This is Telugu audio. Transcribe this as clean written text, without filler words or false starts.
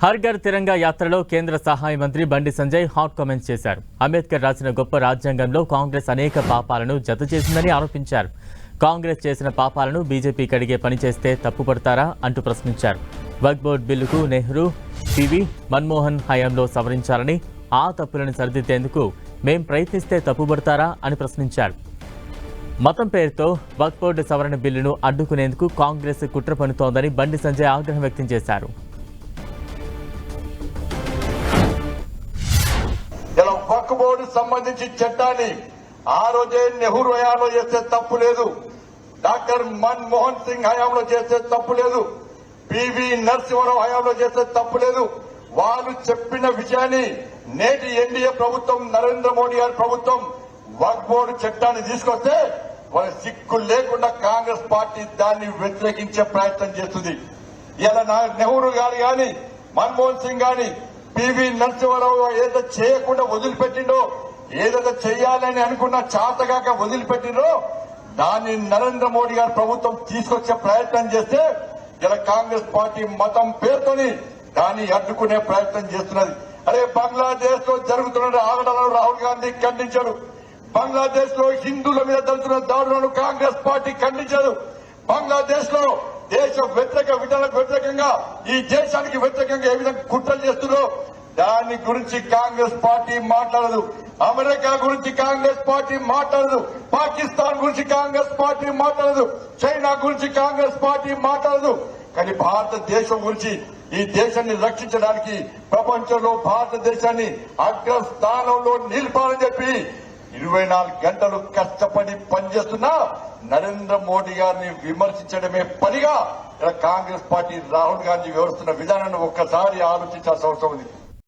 హర్ ఘర్ తిరంగా యాత్రలో కేంద్ర సహాయ మంత్రి బండి సంజయ్ హాట్ కామెంట్స్ చేశారు. అంబేద్కర్ రాసిన గొప్ప రాజ్యాంగంలో కాంగ్రెస్ అనేక పాపాలను జత చేసిందని ఆరోపించారు. కాంగ్రెస్ చేసిన పాపాలను బీజేపీ కడిగే పని చేస్తే తప్పుపడతారా అంటూ ప్రశ్నించారు. వక్ఫ్ బోర్డు బిల్లుకు నెహ్రూ, పివి, మన్మోహన్ హయాంలో సవరించాలని, ఆ తప్పులను సరిదిద్దేందుకు మేం ప్రయత్నిస్తే తప్పుపడతారా అని ప్రశ్నించారు. మతం పేరుతో వక్ఫ్ బోర్డు సవరణ బిల్లును అడ్డుకునేందుకు కాంగ్రెస్ కుట్ర పన్నుతోందని బండి సంజయ్ ఆగ్రహం వ్యక్తం చేశారు. వక్ఫ్ బోర్డు సంబంధించి చట్టాన్ని ఆ రోజే నెహ్రూ హయాంలో చేస్తే తప్పు లేదు, డాక్టర్ మన్మోహన్ సింగ్ హయాంలో చేస్తే తప్పు లేదు, పివి నరసింహారావు హయాంలో చేస్తే తప్పు లేదు. వాళ్ళు చెప్పిన విషయాన్ని నేటి ఎన్డీఏ ప్రభుత్వం, నరేంద్ర మోడీ గారి ప్రభుత్వం వక్ఫ్ బోర్డు చట్టాన్ని తీసుకొస్తే వాళ్ళ సిగ్గు లేకుండా కాంగ్రెస్ పార్టీ దాన్ని వ్యతిరేకించే ప్రయత్నం చేస్తుంది. ఇలా నెహ్రూ గారు గాని, మన్మోహన్ సింగ్ గాని, పివి నరసింహారావు ఏదో చేయకుండా వదిలిపెట్టిండో, ఏదైతే చేయాలని అనుకున్న చాతగాక వదిలిపెట్టిండో దాన్ని నరేంద్ర మోడీ గారి ప్రభుత్వం తీసుకొచ్చే ప్రయత్నం చేస్తే ఇలా కాంగ్రెస్ పార్టీ మతం పేరుతోని దాన్ని అడ్డుకునే ప్రయత్నం చేస్తున్నది. అరే, బంగ్లాదేశ్ లో జరుగుతున్న ఆగడాలను రాహుల్ గాంధీ ఖండించారు. బంగ్లాదేశ్ లో హిందువుల మీద జరుగుతున్న దాడులను కాంగ్రెస్ పార్టీ ఖండించదు. బంగ్లాదేశ్ లో దేశ వ్యతిరేక విధానాలకు వ్యతిరేకంగా, ఈ దేశానికి వ్యతిరేకంగా ఏ విధంగా కుట్రలు చేస్తుందో దాని గురించి కాంగ్రెస్ పార్టీ మాట్లాడదు. అమెరికా గురించి కాంగ్రెస్ పార్టీ మాట్లాడదు. పాకిస్తాన్ గురించి కాంగ్రెస్ పార్టీ మాట్లాడదు. చైనా గురించి కాంగ్రెస్ పార్టీ మాట్లాడదు. కానీ భారతదేశం గురించి, ఈ దేశాన్ని రక్షించడానికి, ప్రపంచంలో భారతదేశాన్ని అగ్రస్థానంలో నిలపాలని చెప్పి 24 గంటలు కష్టపడి పనిచేస్తున్నా నరేంద్ర మోడీ గారిని విమర్శించడమే పనిగా కాంగ్రెస్ పార్టీ రాహుల్ గాంధీ వ్యవహరిస్తున్న విధానాన్ని ఒక్కసారి ఆలోచించాల్సిన అవసరం ఉంది.